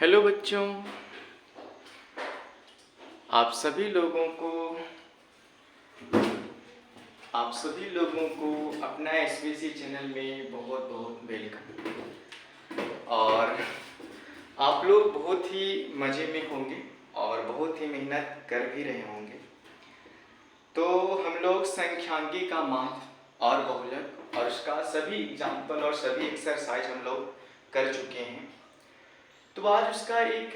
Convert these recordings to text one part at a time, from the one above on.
Hello बच्चों, आप सभी लोगों को अपना एसबीसी चैनल में बहुत बहुत वेलकम। और आप लोग बहुत ही मज़े में होंगे और बहुत ही मेहनत कर भी रहे होंगे। तो हम लोग संख्यांकी का माध्य और बहुलक और उसका सभी एग्जाम्पल और सभी एक्सरसाइज हम लोग कर चुके हैं। तो आज उसका एक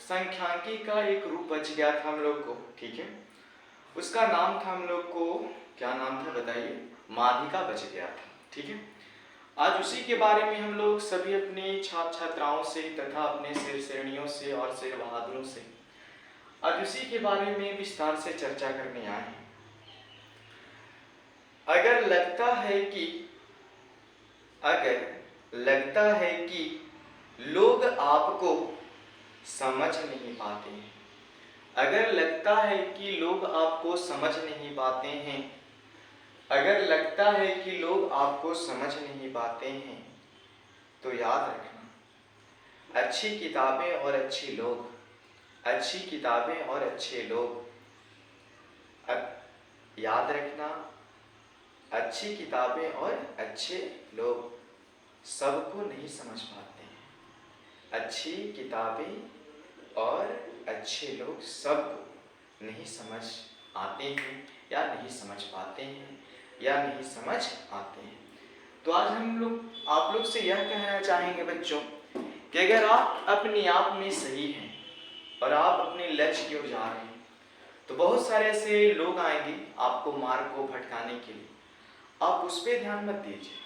संख्यांकी का एक रूप बच गया था हम लोग को, ठीक है। उसका नाम था हम लोग को, क्या नाम था बताइए? माध्यिका बच गया था, ठीक है। आज उसी के बारे में हम लोग सभी अपने छात्र छात्राओं से तथा अपने शेर श्रेणियों से और शेर बहादुरों से आज उसी के बारे में विस्तार से चर्चा करने आए हैं। अगर लगता है कि लोग आपको समझ नहीं पाते हैं, अगर लगता है कि लोग आपको समझ नहीं पाते हैं, अगर लगता है कि लोग आपको समझ नहीं पाते हैं, तो याद रखना अच्छी किताबें और अच्छे लोग, अच्छी किताबें और अच्छे लोग, याद रखना अच्छी किताबें और अच्छे लोग सबको नहीं समझ पाते हैं। अच्छी किताबें और अच्छे लोग सबको नहीं समझ आते हैं या नहीं समझ पाते हैं या नहीं समझ आते हैं। तो आज हम लोग आप लोग से यह कहना चाहेंगे बच्चों कि अगर आप अपने आप में सही हैं और आप अपने लक्ष्य की ओर जा रहे हैं, तो बहुत सारे ऐसे लोग आएंगे आपको मार्ग को भटकाने के लिए। आप उस पर ध्यान मत दीजिए।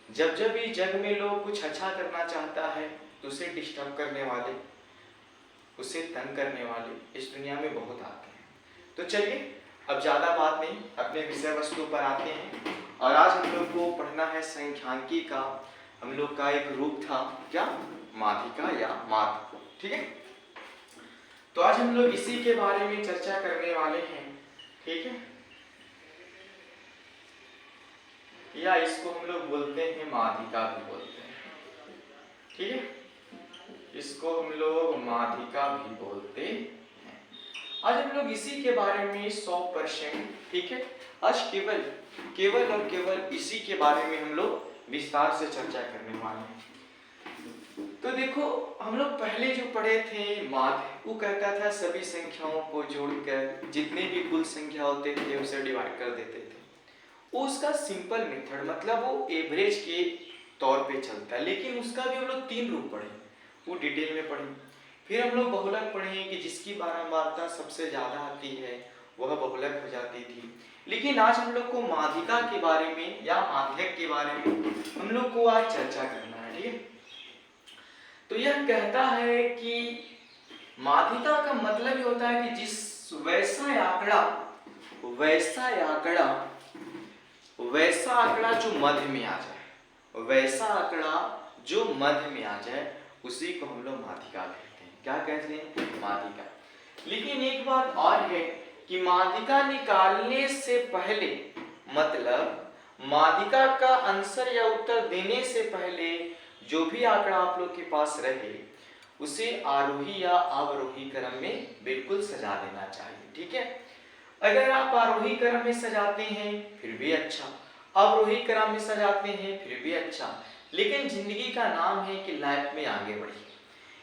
जब भी जग में लोग कुछ अच्छा करना चाहता है तो उसे डिस्टर्ब करने वाले, उसे तंग करने वाले इस दुनिया में बहुत आते हैं। तो चलिए अब ज़्यादा बात नहीं, अपने विषय वस्तु पर आते हैं। और आज हम लोग को पढ़ना है संख्यांकी का। हम लोग का एक रूप था क्या? माध्यिका या माध्य, ठीक है। तो आज हम लोग इसी के बारे में चर्चा करने वाले हैं, ठीक है। या इसको हम लोग बोलते हैं माध्यिका भी बोलते हैं, ठीक है। इसको हम लोग माध्यिका भी बोलते हैं। आज हम लोग इसी के बारे में 100%, ठीक है, आज केवल और केवल इसी के बारे में हम लोग विस्तार से चर्चा करने वाले हैं। तो देखो, हम लोग पहले जो पढ़े थे माध्य, वो कहता था सभी संख्याओं को जोड़कर जितने भी कुल संख्या होते थे उसे डिवाइड कर देते थे। वो उसका सिंपल मेथड, मतलब वो एवरेज के तौर पे चलता है। लेकिन उसका भी हम लोग 3 रूप पढ़े, वो डिटेल में पढ़े। फिर हम लोग बहुलक पढ़े कि जिसकी बारंबारता सबसे ज्यादा आती है वह बहुलक हो जाती थी। लेकिन आज हम लोग को माध्यिका के बारे में या माध्यक के बारे में हम लोग को आज चर्चा करना है, ठीक है। तो यह कहता है कि माध्यिका का मतलब ये होता है कि वैसा आंकड़ा जो मध्य में आ जाए, वैसा आंकड़ा जो मध्य में आ जाए उसी को हम लोग माध्यिका कहते हैं। क्या कहते हैं? माध्यिका। लेकिन एक बात और है कि माध्यिका निकालने से पहले, मतलब माध्यिका का आंसर या उत्तर देने से पहले जो भी आंकड़ा आप लोग के पास रहे उसे आरोही या अवरोही क्रम में बिल्कुल सजा देना चाहिए, ठीक है। अगर आप आरोही क्रम में सजाते हैं फिर भी अच्छा, अवरोही क्रम में सजाते हैं फिर भी अच्छा, लेकिन जिंदगी का नाम है कि लाइफ में आगे बढ़िए,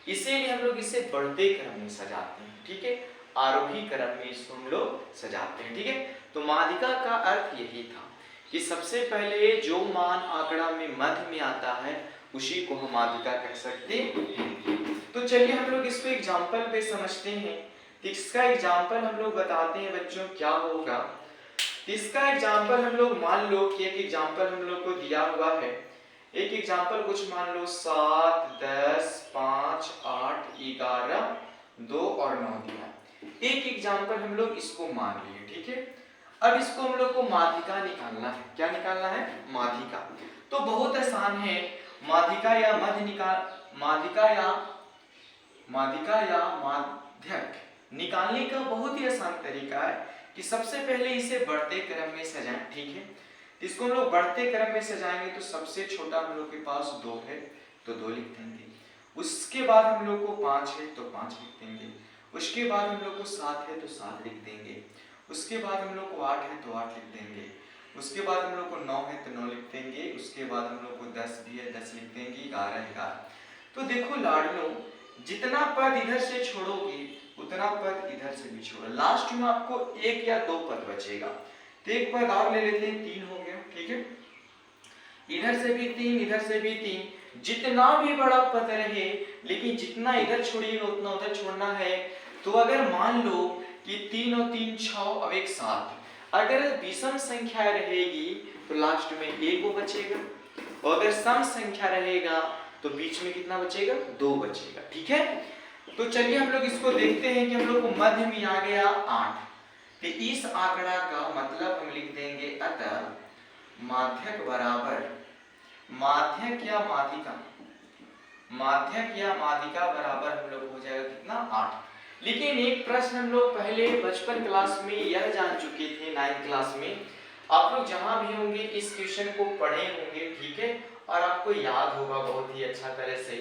इसीलिए हम लोग इसे बढ़ते क्रम में सजाते हैं, ठीक है। आरोही क्रम में इसको हम लोग सजाते हैं, ठीक है। तो माध्यिका का अर्थ यही था कि सबसे पहले जो मान आंकड़ा में मध्य में आता है उसी को हम माध्यिका कह सकते हैं। तो चलिए हम लोग इसको एग्जाम्पल पे समझते हैं। इसका एग्जाम्पल हम लोग बताते हैं बच्चों क्या होगा। इसका एग्जाम्पल हम लोग मान लो कि एक एग्जाम्पल हम लोग को दिया हुआ है। एक एग्जाम्पल कुछ मान लो 7, 10, 5, 8, 11, 2 और 9 दिया। एक एग्जाम्पल हम लोग इसको मान लिए, ठीक है। अब इसको हम लोग को माध्यिका निकालना है। क्या निकालना है? माध्यिका। तो बहुत आसान है, माध्यिका या माध्यक निकालने का बहुत ही आसान तरीका है कि सबसे पहले इसे बढ़ते क्रम में सजाएं, ठीक है। इसको हम लोग बढ़ते क्रम में सजाएंगे तो सबसे छोटा हम लोग के पास 2 है तो 2 लिख देंगे। उसके बाद हम लोग को 5 है तो 5 लिख देंगे, उसके बाद हम लोग को 7 है तो 7 लिख देंगे, उसके बाद हम लोग को 8 है तो 8 लिख देंगे, उसके बाद हम लोग को 9 है तो 9 लिख देंगे, उसके बाद हम लोग को 10 भी है 10 लिख देंगे, 11 11। तो देखो लाडलो, जितना पद इधर से छोड़ोगे उतना पद इधर से भी छोड़ो, लास्ट में आपको एक या दो पद बचेगा। तो एक पद और ले लेते हैं, 3 हो गया, ठीक है। इधर से भी 3, इधर से भी 3, जितना भी बड़ा पद रहे लेकिन जितना इधर छोड़िएगा उतना उधर छोड़ना है। तो अगर मान लो कि 3 और 3 6, अब एक 7, अगर विषम संख्या रहेगी तो लास्ट में एक वो बचेगा, और अगर सम संख्या रहेगा तो बीच में कितना बचेगा, 2 बचेगा, ठीक है। तो चलिए हम लोग इसको देखते हैं कि हम लोग को मध्य में आ गया 8। तो इस आंकड़ा का मतलब हम लिख देंगे अतः माध्यक बराबर, माध्यक या माध्यिका, माध्यक या माध्यिका बराबर हम लोग हो जाएगा कितना, 8। लेकिन एक प्रश्न हम लोग पहले बचपन क्लास में यह जान चुके थे, 9th क्लास में। आप लोग जहां भी होंगे इस क्वेश्चन को पढ़े होंगे, ठीक है, और आपको याद होगा बहुत ही अच्छा तरह से।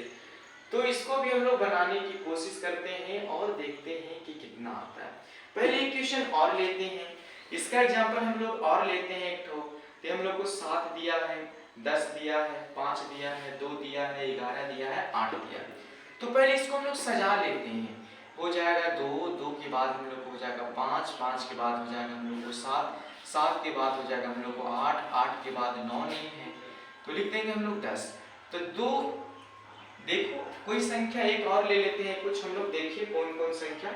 तो इसको भी हम लोग बनाने की कोशिश करते हैं और देखते हैं कि कितना आता है। पहले एक क्वेश्चन और लेते हैं, इसका एग्जांपल हम लोग और लेते हैं एक ठो। तो हम लोग को 7 दिया है, 10 दिया है, 5 दिया है, 2 दिया है, 11 दिया है, 8 दिया है। तो पहले इसको हम लोग सजा लेते हैं। हो जाएगा 2, 2 के बाद हम लोग को हो जाएगा 5, 5 के बाद हो जाएगा हम लोग को 7, 7 के बाद हो जाएगा हम लोग को 8, 8 के बाद 9 नहीं है तो लिख देंगे हम लोग 10। तो 2, देखो कोई संख्या एक और ले लेते हैं, कुछ हम लोग देखिए कौन कौन संख्या।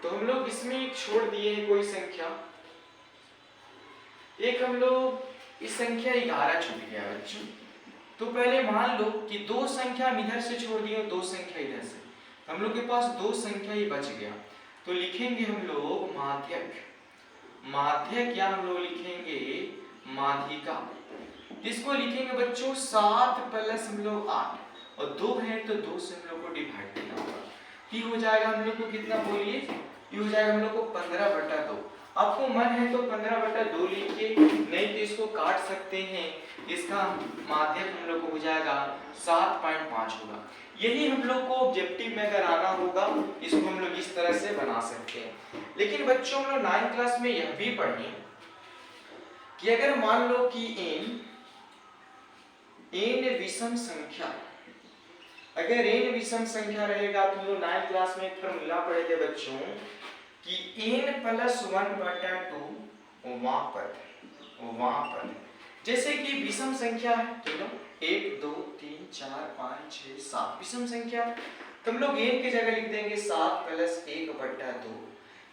तो हम लोग इसमें एक छोड़ दिए हैं कोई संख्या, एक हम लोग इस संख्या 11 छूट गया बच्चों। तो पहले मान लो कि 2 संख्या हम इधर से छोड़ दिए और 2 संख्या इधर से, हम लोग के पास 2 संख्या ही बच गया। तो लिखेंगे हम लोग माध्यक, माध्यक या हम लोग लिखेंगे माध्यिका। इसको लिखेंगे बच्चों 7 प्लस हम लोग 8, और 2 है तो 2 से हम लोग को डिवाइड करना होगा। ये हो जाएगा हम लोग को कितना, बोलिए, ये हो जाएगा हम लोग को 15/2। आपको मन है तो 15/2 लिखिए, नहीं तो इसको काट सकते हैं। इसका माध्यक हम लोग को हो जाएगा 7.5 होगा। यही हम लोग को ऑब्जेक्टिव में अगर आना होगा, इसको हम लोग इस तरह से बना सकते हैं। लेकिन बच्चों हम लोग 9th क्लास में यह भी पढ़े कि अगर मान लो कि n विषम संख्या, अगर n विषम संख्या रहेगा तो हम लोग 9th क्लास में एक फॉर्मूला पढ़े थे बच्चों कि n + 1/2 वहां पर जैसे कि विषम संख्या है, ठीक है, 1 2 3 4 5 6 7 विषम संख्या, तो हम लोग n की जगह लिख देंगे 7 + 1/2।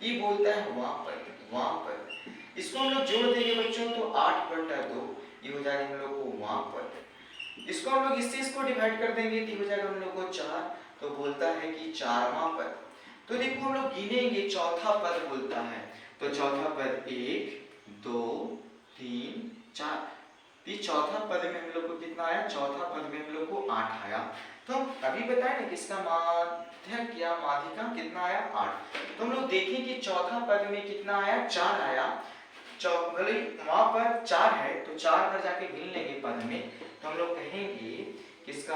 ये बोलता है वहां पर। इसको हम लोग जोड़ देंगे बच्चों तो 8/2, ये हो जाएगा हम लोग को वहां पर। इसको हम लोग इसको डिवाइड कर देंगे तो हो जाएगा हम लोग को 4, तो बोलता है कि 4वां पद। तो देखो हम लोग गिनेंगे, चौथा पद बोलता है, तो चौथा पद 1 2 3 4, ये चौथा पद में हम लोग को कितना आया, चौथा पद में हम लोग को 8 आया। तो हम अभी बताए ना कि इसका माध्यक या माध्यिका कितना आया, 8। तो हम लोग देखें कि चौथा पद में कितना आया, 4 आया। वहां पर 4 है तो 4 पर जाके गिन लेंगे पद में, तो हम लोग कहेंगे कि इसका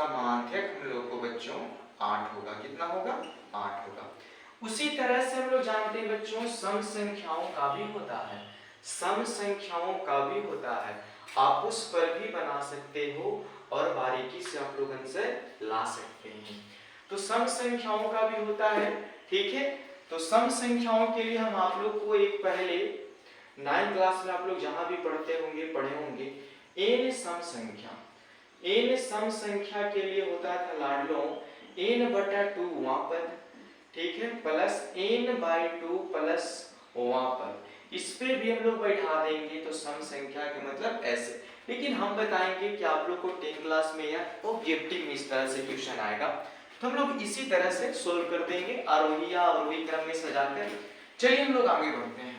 माध्यक हम लोग को बच्चों 8 होगा। कितना होगा, 8 होगा। उसी तरह से हम लोग जानते हैं बच्चों सम संख्याओं का भी होता है, सम संख्याओं का भी होता है। आप उस पर भी बना सकते हो और बारीकी से आप लोग इनसे ला सकते हैं। तो सम संख्याओं का भी होता है, ठीक है। तो सम संख्याओं के लिए हम आप लोग को एक पहले 9th क्लास में आप लोग जहां भी पढ़े होंगे n सम संख्या, n सम संख्या के लिए होता था लाडलों n/2 वहां पर, ठीक है, प्लस n/2 प्लस वहां पर। इस पे भी हम लोग बैठा देंगे तो सम संख्या के मतलब ऐसे। लेकिन हम बताएंगे कि आप लोग को 10th क्लास में या ऑब्जेक्टिव में इस तरह से क्वेश्चन आएगा, तो हम लोग इसी तरह से सोल्व कर देंगे आरोही या अवरोही क्रम में सजाकर। चलिए हम लोग आगे बढ़ते हैं।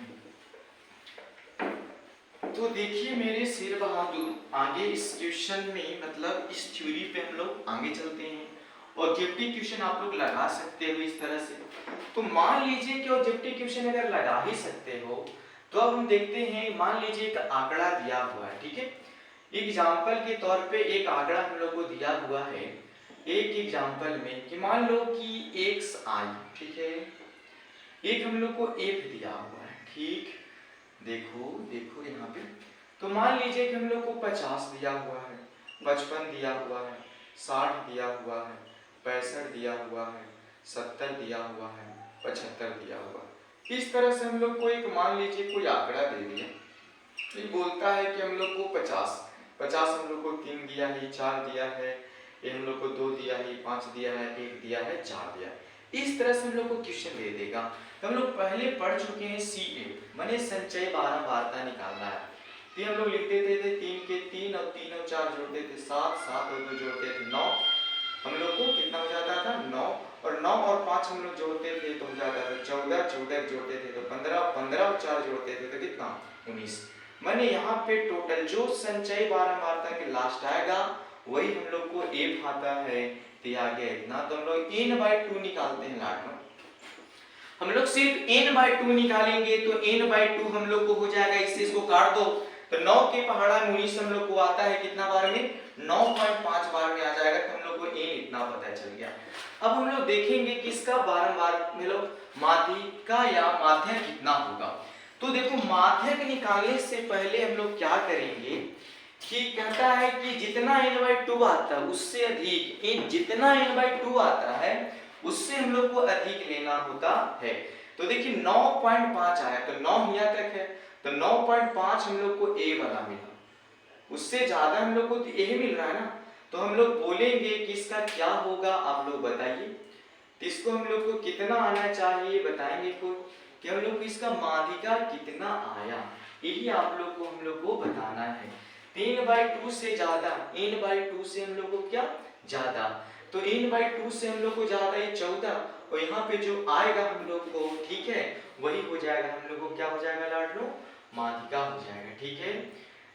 तो देखिए मेरे शेर बहादुर, आगे इस क्वेश्चन में मतलब इस थ्योरी पे हम लोग आगे चलते हैं। ऑब्जेक्टिव क्वेश्चन आप लोग लगा सकते हो इस तरह से। तो मान लीजिए कि ऑब्जेक्टिव क्वेश्चन अगर लगा ही सकते हो, तो अब हम देखते हैं, मान लीजिए एक आंकड़ा दिया हुआ है, ठीक है, एग्जाम्पल के तौर पे एक आंकड़ा हम लोग को दिया हुआ है एक एग्जाम्पल में कि मान लो कि एक्स आई, ठीक है, एक हम लोग को एक दिया हुआ है, ठीक, देखो देखो यहाँ पे, तो मान लीजिए कि हम लोग को 50 दिया हुआ है, 55 दिया हुआ है, 60 दिया हुआ है, 65 दिया हुआ है, 70 दिया हुआ है, 75 दिया हुआ है। इस तरह से हम लोग को एक मान लीजिए कोई आंकड़ा दे दिया, ये बोलता है कि हम लोग को 50 हम लोग को 3 दिया है, 4 दिया है, ये हम लोग को 2 दिया है, 5 दिया है, 1 दिया है, 4 दिया है। इस तरह से हम लोग को क्वेश्चन दे देगा। तो हम लोग पहले पढ़ चुके हैं CA माने संचय बारंबारता निकालना है। तो हम लोग लिखते थे 3 के 3 और 3 और 4 जोड़ते थे 7, 7 और 2 जोड़ते थे 9, हम लोग को कितना हो जाता था 9, और 9 और 5 हम लोग जोड़ते थे तो हो जाता था 14, 14 जोड़ते थे तो 15, 15 और 4 जोड़ते थे तो कितना 19। माने यहाँ पे टोटल जो संचय बारंबारता के लास्ट आएगा वही हम लोग को F आता है, तो आ गया इतना। तो हम लोग n/2 निकालते हैं लास्ट में, हम लोग सिर्फ n/2 निकालेंगे तो n/2 हम लोग को हो जाएगा, इससे इसको काट दो तो 9 के पहाड़ा में 19 हम लोग को आता है कितना बार में 9.5 बार में आ जाएगा, तो हम लोग को n इतना पता चल गया। अब हम लोग देखेंगे कि इसका बारंबार मतलब माध्यिका या माध्यक कितना होगा। तो देखो माध्यक निकालने से पहले हम लोग क्या करेंगे कि कहता है कि जितना n/2 आता है उससे अधिक, जितना n/2 आता है उससे हम लोग को अधिक लेना होता है। तो देखिए 9.5 आया तो 9 यहाँ तक है, तो 9.5 हम लोग को A वाला मिला, उससे ज्यादा हम लोग को तो A मिल रहा है ना, तो हम लोग बोलेंगे कि इसका क्या होगा, आप लोग बताइए। तो इसको हम लोग को कितना आना चाहिए बताएंगे को कि हम लोग को इसका माध्यिका कितना आया, यही आप लोग को हम लोग को बताना है। 3/2 से ज्यादा, n/2 से हम लोग को क्या ज्यादा, तो n/2 से हम लोग को ज्यादा ये 14, और यहाँ पे जो आएगा हम लोग को, ठीक है, वही हो जाएगा हम लोग को क्या हो जाएगा लाडलो माध्यिका हो जाएगा, ठीक है।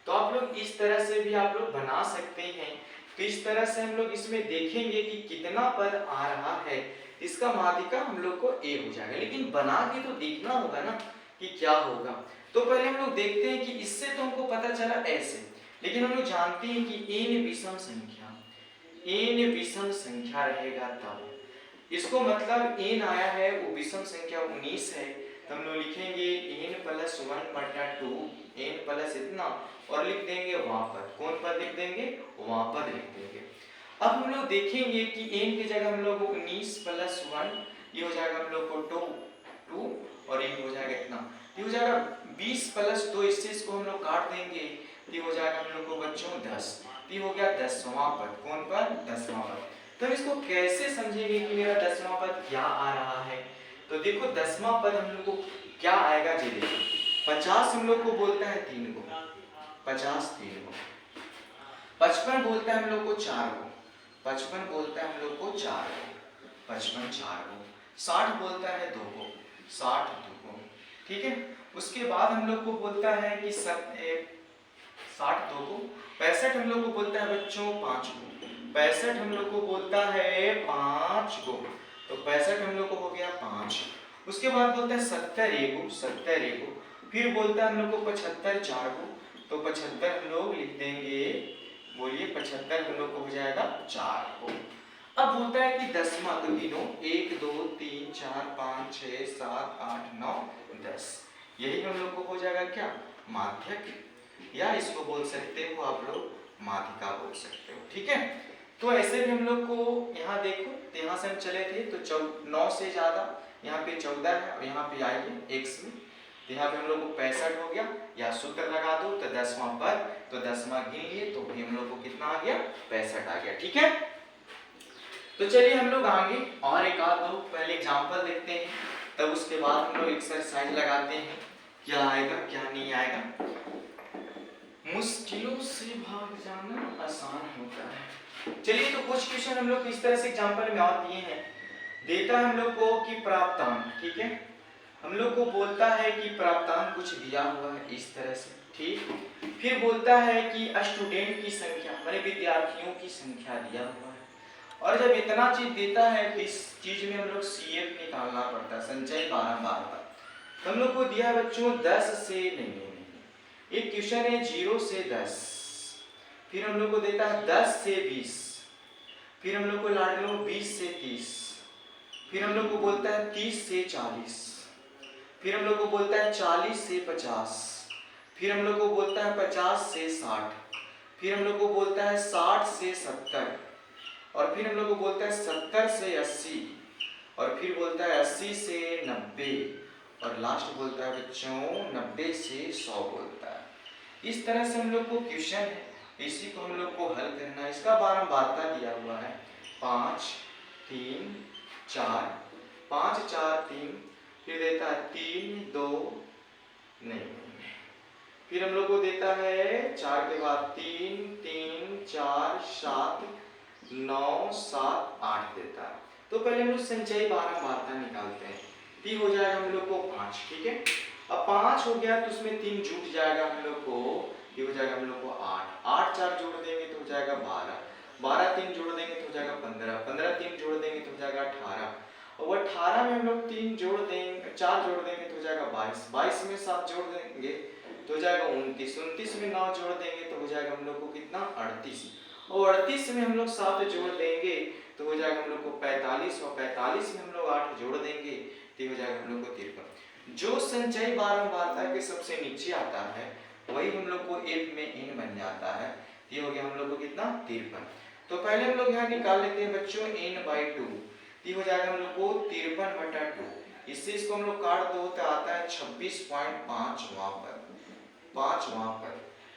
तो आप लोग इस तरह से भी आप लोग बना सकते हैं। तो इस तरह से हम लोग इसमें देखेंगे कि कितना पद आ रहा है, इसका माध्यिका हम लोग को A हो जाएगा, लेकिन बना के तो देखना होगा ना कि क्या होगा। तो पहले हम लोग देखते हैं कि इससे तो हमको पता चला ऐसे, लेकिन हम लोग जानते हैं कि n विषम संख्या रहेगा तब, इसको मतलब n आया है वो विषम संख्या 19 है, तो हम लोग लिखेंगे n+1/2, n प्लस इतना और लिख देंगे वहां पर, कौन पद लिख देंगे वहां पर लिख देंगे। अब हम लोग देखेंगे कि n की जगह हम लोग को 19+1 ये हो जाएगा हम लोग को 2 और ये हो जाएगा इतना, ये हो जाएगा 20+2, इससे इसको हम लोग काट देंगे, ये हो जाएगा हम लोग को बच्चों 10, ये हो गया 10वां पद, कौन पद 10वां पद। तो इसको कैसे समझेंगे कि मेरा 10वां पद क्या आ रहा है। तो देखो 10वां पद हम लोग को क्या आएगा जी, देखो 50 हम लोग को बोलता है 3 को, 50 3 को, 55 बोलता है हम लोग को 4 को, 55 बोलता है हम लोग को 4 को, 55 4 को, 60 बोलता है 2 को, 60 2 को, ठीक है। उसके बाद हम लोग को बोलता है कि 60 2 को, 65 हम लोग को बोलता है बच्चों 5 को, 65 हम लोग को बोलता है 5 को, तो 65 हम लोग को हो गया 5। उसके बाद बोलता है 70 1 को, 70 1 को, फिर बोलता है हम लोग को 75 4 को, तो 75 हम लोग लिख देंगे, बोलिए 75 हम लोग को हो जाएगा 4 को। अब बोलता है कि 10वां, तो गिनो 1 2 3 4 5 6 7 8 9 10, यही हम लोग को हो जाएगा क्या माध्यक, या इसको बोल सकते हो आप लोग माध्यिका बोल सकते हो, ठीक है। तो ऐसे भी हम लोग को यहाँ देखो, तो यहाँ से हम चले थे तो 9 से ज्यादा, यहाँ पे 14 है और यहाँ पे आइए x में, तो यहाँ पे हम लोग को 65 हो गया, या सूत्र लगा दो तो 10वां पद, तो 10वां गिन लिए तो भी हम लोग को कितना आ गया 65 आ गया, ठीक है। तो चलिए हम लोग आगे और एक आध दो पहले एग्जाम्पल देखते हैं, तब उसके बाद हम लोग एक्सरसाइज लगाते हैं, क्या आएगा क्या नहीं आएगा। मुश्किलों से भाग जाना आसान होता है। चलिए तो कुछ क्वेश्चन हम लोग इस तरह से एग्जाम्पल में और दिए हैं, देता है हम लोग को कि प्राप्तांक, ठीक है, हम लोग को बोलता है कि प्राप्तांक कुछ दिया हुआ है इस तरह से, ठीक, फिर बोलता है कि स्टूडेंट की संख्या माने विद्यार्थियों की संख्या दिया हुआ है, और जब इतना चीज देता है तो इस चीज में हम लोग CF निकालना पड़ता है, संचय बारंबारता। तो हम लोग को दिया बच्चों 10 से नहीं, एक क्वेश्चन है 0 से 10, फिर हम लोग को देता है 10 से 20, फिर हम लोग को लाडलो 20 से 30, फिर हम लोग को बोलता है 30 से 40, फिर हम लोग को बोलता है 40 से 50, फिर हम लोग को बोलता है 50 से 60, फिर हम लोग को बोलता है 60 से 70, और फिर हम लोग को बोलता है 70 से 80, और फिर बोलता है 80 से 90, और लास्ट बोलता है बच्चों 90 से 100 बोलता है। इस तरह से हम लोग को क्वेश्चन है, इसी को हम लोग को हल करना है। इसका बारंबारता दिया हुआ है 5 3 4, 5 4 3, फिर देता है 3 2 नहीं, फिर हम लोग को देता है 4 के बाद 3 3 4 7 9 7 8 देता है। तो पहले हम लोग संचयी बारंबारता निकालते हैं। ती हो जाएगा हम लोग को 5, ठीक है। अब 5 हो गया तो उसमें 3 जुट जाएगा हम लोग को, ये हो जाएगा हम लोग को 8, 8 4 जोड़ देंगे तो हो जाएगा 12, 12 3 जोड़ देंगे तो हो जाएगा 15, 15 3 जोड़ देंगे तो हो जाएगा 18, और वो 18 में हम लोग 3 जोड़ देंगे, 4 जोड़ देंगे तो हो जाएगा 22, 22 में 7 जोड़ देंगे तो हो जाएगा 29, 29 में 9 जोड़ देंगे तो हो जाएगा हम लोग को कितना 38, और 38 में हम लोग 7 जोड़ देंगे तो हो जाएगा हम लोग को 45, और 45 में हम लोग 8 जोड़ देंगे तो हो जाएगा हम लोग को 53। जो संचयी बारंबारता के सबसे नीचे आता है वही हम लोग को एक में n बन जाता है। ये हो गया हम लोग को कितना 53। तो पहले हम लोग यहाँ निकाल लेते हैं बच्चों n/2, ये हो जाएगा हम लोग को 53/2। इससे इसको हम लोग काट दो तो आता है 26.5 वहां पर, 5 वहां पर।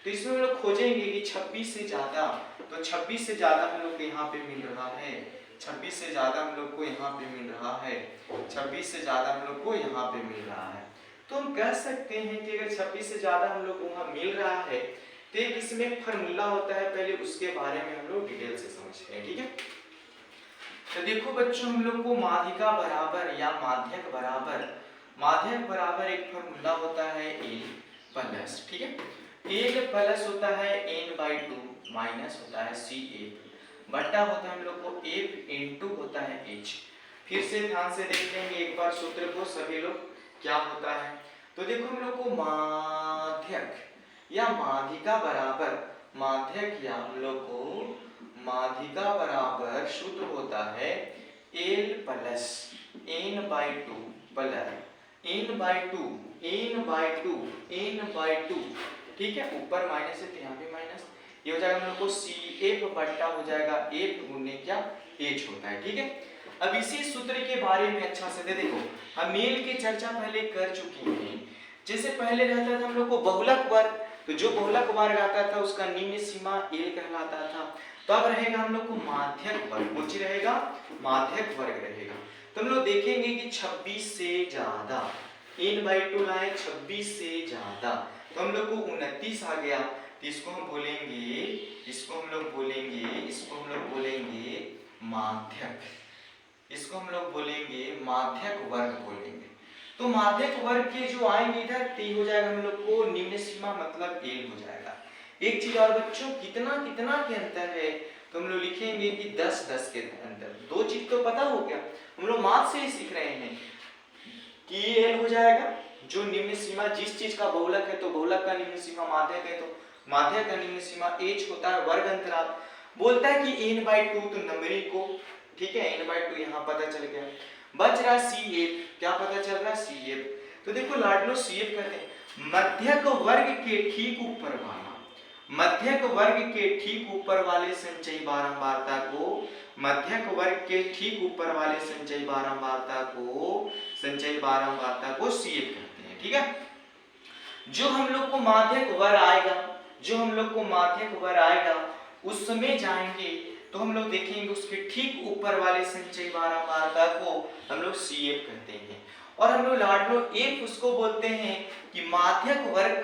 तो इसमें हम लोग खोजेंगे कि 26 से ज्यादा, तो 26 से ज्यादा हम लोग को यहाँ पे मिल रहा है, 26 से ज्यादा हम लोग को यहाँ पे मिल रहा है, 26 से ज्यादा हम लोग को यहाँ पे मिल रहा है। तो हम कह सकते हैं कि अगर 26 से ज्यादा हम लोग को वहाँ मिल रहा है तो एक इसमें फार्मूला होता है, पहले उसके बारे में हम लोग डिटेल से समझते हैं, ठीक है। तो देखो बच्चों, हम लोग को माध्यिका बराबर या माध्यक बराबर एक फार्मूला होता है n प्लस, ठीक है। n प्लस होता है n/2 माइनस होता है CF बट्टा होता है हम लोग को F इंटू होता है H। फिर से ध्यान से देख लेंगे एक बार सूत्र को सभी लोग, क्या होता है। तो देखो हम लोग को माध्यक या माध्यिका बराबर, माध्यक या हम लोग को माध्यिका बराबर सूत्र होता है L plus n/2 plus n/2, ठीक है। ऊपर माइनस है तो यहाँ भी माइनस, ये हो जाएगा हम लोग को CF बट्टा हो जाएगा F गुने क्या H होता है, ठीक है। अब इसी सूत्र के बारे में अच्छा से देखो, हम मेल की चर्चा पहले कर चुके हैं। जैसे पहले रहता था हम लोग को बहुलक वर्ग, तो जो बहुलक वर्ग आता था उसका निम्न सीमा L कहलाता था। तो अब रहेगा हम लोग को माध्यक वर्ग, कुछ रहेगा माध्यक वर्ग रहेगा। तो हम लोग देखेंगे कि 26 से ज्यादा, n/2 लाए 26 से ज्यादा, तो हम लोग को 29 आ गया। तो इसको हम लोग बोलेंगे माध्यक, इसको हम लोग बोलेंगे माध्यक वर्ग बोलेंगे। तो माध्यक वर्ग के जो आएंगे इधर तो हो जाएगा हम लोग को निम्न सीमा मतलब L हो जाएगा। एक चीज और बच्चों, कितना कितना के अंतर है, तो हम लोग लिखेंगे कि 10 10 के अंतर। दो चीज तो पता हो गया, हम लोग माथ से ही सीख रहे हैं कि L हो जाएगा जो निम्न सीमा, जिस चीज का बहुलक है तो बहुलक का निम्न सीमा, माध्यक है तो माध्यक का निम्न सीमा H होता है वर्ग अंतराल। बोलता है कि n/2 तो नंबरिंग को, ठीक है, n/2 यहाँ पता चल गया। बच रहा CF, क्या पता चल रहा है CF। तो देखो लाडलो CF कहते हैं मध्यक वर्ग के ठीक ऊपर वाला, मध्यक वर्ग के ठीक ऊपर वाले संचयी बारंबारता को, मध्यक वर्ग के ठीक ऊपर वाले संचयी बारंबारता को CF कहते हैं, ठीक है। जो हम लोग को माध्यक वर्ग आएगा, उसमें जाएंगे तो हम लोग देखेंगे उसके ठीक ऊपर वाले संचयी बारंबारता को हम लोग CF कहते हैं। और हम लोग लाडलो F उसको बोलते हैं कि माध्यक वर्ग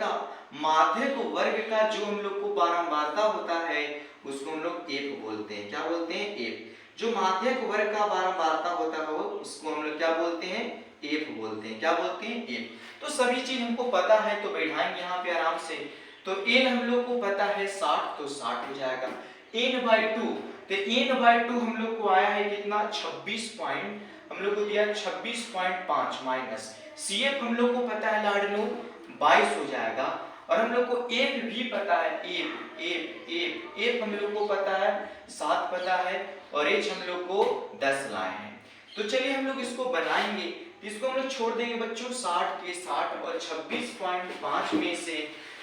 का जो हम लोग को बारंबारता होता है उसको हम लोग F बोलते हैं। क्या बोलते हैं? F। जो माध्यक वर्ग का बारंबारता होता है उसको हम लोग क्या बोलते हैं? F बोलते हैं। क्या बोलते हैं? F। तो सभी चीज हमको पता है तो बैठाएंगे यहाँ पे आराम से। तो L हम लोग को पता है 60, तो 60 हो जाएगा। n/2, तो n/2 हम लोग को आया है कितना? 26 पॉइंट, हम लोग को दिया 26.5 माइनस CF हम लोग को पता है लाडलो 22 हो जाएगा। और हम लोग को एप भी पता है, एप एप एप एप हम लोग को पता है, 7 पता है, और एच हम लोग को 10 लाए हैं। तो चलिए हम लोग इसको बनाएंगे। इसको हम लोग छोड़ देंगे बच्चों, 60 के 60 और 26.5 में से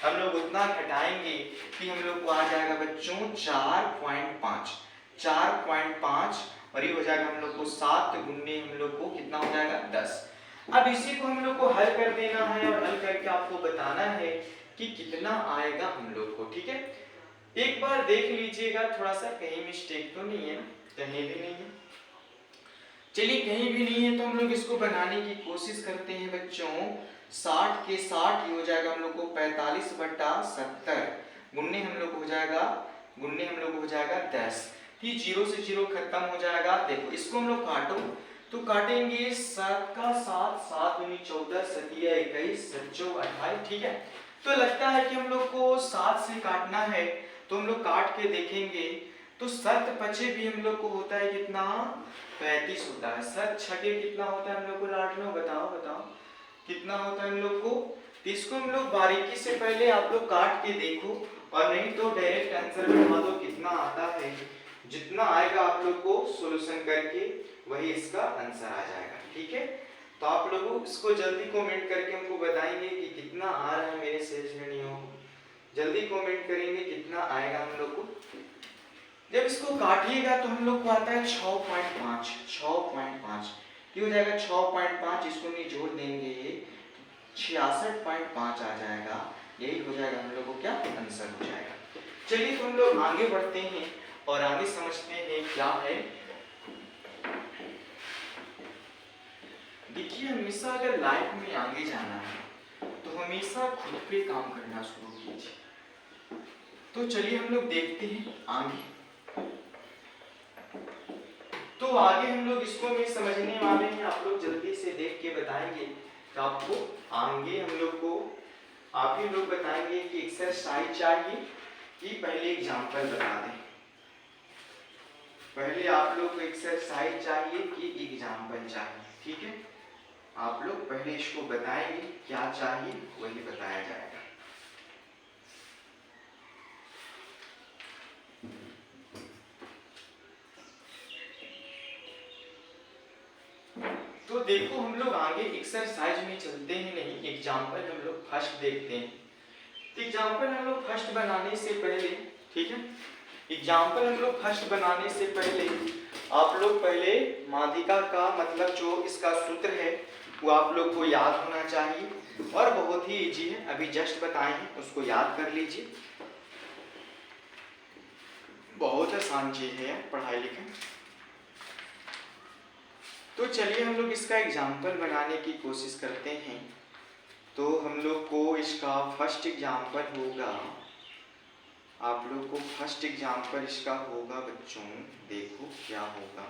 हम लोग उतना घटाएंगे कि हम लोग को आ जाएगा बच्चों 4.5, 4.5, और ये हो जाएगा हम लोग को 7 गुने हम लोग को कितना हो जाएगा 10। अब इसी को हम लोग को हल कर देना है और हल करके आपको बताना है कि कितना आएगा हम लोग को। ठीक है, एक बार देख लीजिएगा, थोड़ा सा कहीं मिस्टेक तो नहीं है, कहीं भी नहीं है। चलिए कहीं भी नहीं है तो हम लोग इसको बनाने की कोशिश करते हैं बच्चों। 60 के 60 ये हो जाएगा हम लोग को 45/70 गुन्ने हम लोग हो जाएगा, गुन्ने हम लोग हो जाएगा 10। फिर 0 से 0 खत्म हो जाएगा। देखो इसको हम लोग काटो तो काटेंगे 7 का 7, 7 दूनी 14, 7 21, 7 28। ठीक है, तो लगता है कि हम लोग को 7 से काटना है, तो हम लोग काट के देखेंगे तो 7 पचे भी हम लोग को होता है कितना, 35 होता है। 7 छठे कितना होता है हम लोग को, लाडलो बताओ बताओ कितना होता है हम लोग को। तो इसको हम लोग बारीकी से पहले आप लोग काट के देखो, और नहीं तो डायरेक्ट आंसर बता दो कितना आता है। जितना आएगा आप लोग को सॉल्यूशन करके वही इसका आंसर आ जाएगा। ठीक है, तो आप लोग इसको जल्दी कमेंट करके हमको बताएंगे कि कितना आ रहा है मेरे शेष श्रेणियों। जल्दी कमेंट करेंगे कितना आएगा हम लोग को। जब इसको काटिएगा तो हम लोग को आता है 6.5, 6.5 ये हो जाएगा 6.5, इसको नहीं जोड़ देंगे 66.5 आ जाएगा। यही हो जाएगा हम लोग को क्या आंसर हो जाएगा। चलिए तो हम लोग आगे बढ़ते हैं और आगे समझते हैं क्या है। देखिए हमेशा अगर लाइफ में आगे जाना है तो हमेशा खुद पे काम करना शुरू कीजिए। तो चलिए हम लोग देखते हैं आगे। तो आगे हम लोग इसको में समझने वाले हैं, आप लोग जल्दी से देख के बताएंगे तो आपको आगे हम लोग को आप ही लोग बताएंगे कि एक्सरसाइज चाहिए कि पहले एग्जांपल बता दें। पहले आप लोग को एक्सरसाइज चाहिए कि एग्जांपल चाहिए। ठीक है, आप लोग पहले इसको बताएंगे क्या चाहिए वही बताया जाएगा। तो देखो हम लोग आगे एक्सरसाइज में चलते हैं, नहीं एग्जांपल हम लोग फर्स्ट देखते हैं। तो एग्जांपल हम लोग फर्स्ट बनाने से पहले, ठीक है, एग्जांपल हम लोग फर्स्ट बनाने से पहले आप लोग पहले माध्यिका का मतलब जो इसका सूत्र है वो आप लोग को याद होना चाहिए, और बहुत ही इजी है, अभी जस्ट बताए हैं उसको याद कर लीजिए। बहुत आसान चीज है पढ़ाई लिखाई। तो चलिए हम लोग इसका एग्जाम्पल बनाने की कोशिश करते हैं। तो हम लोग को इसका फर्स्ट एग्जाम्पल होगा, आप लोग को फर्स्ट एग्जाम्पल इसका होगा बच्चों, देखो क्या होगा।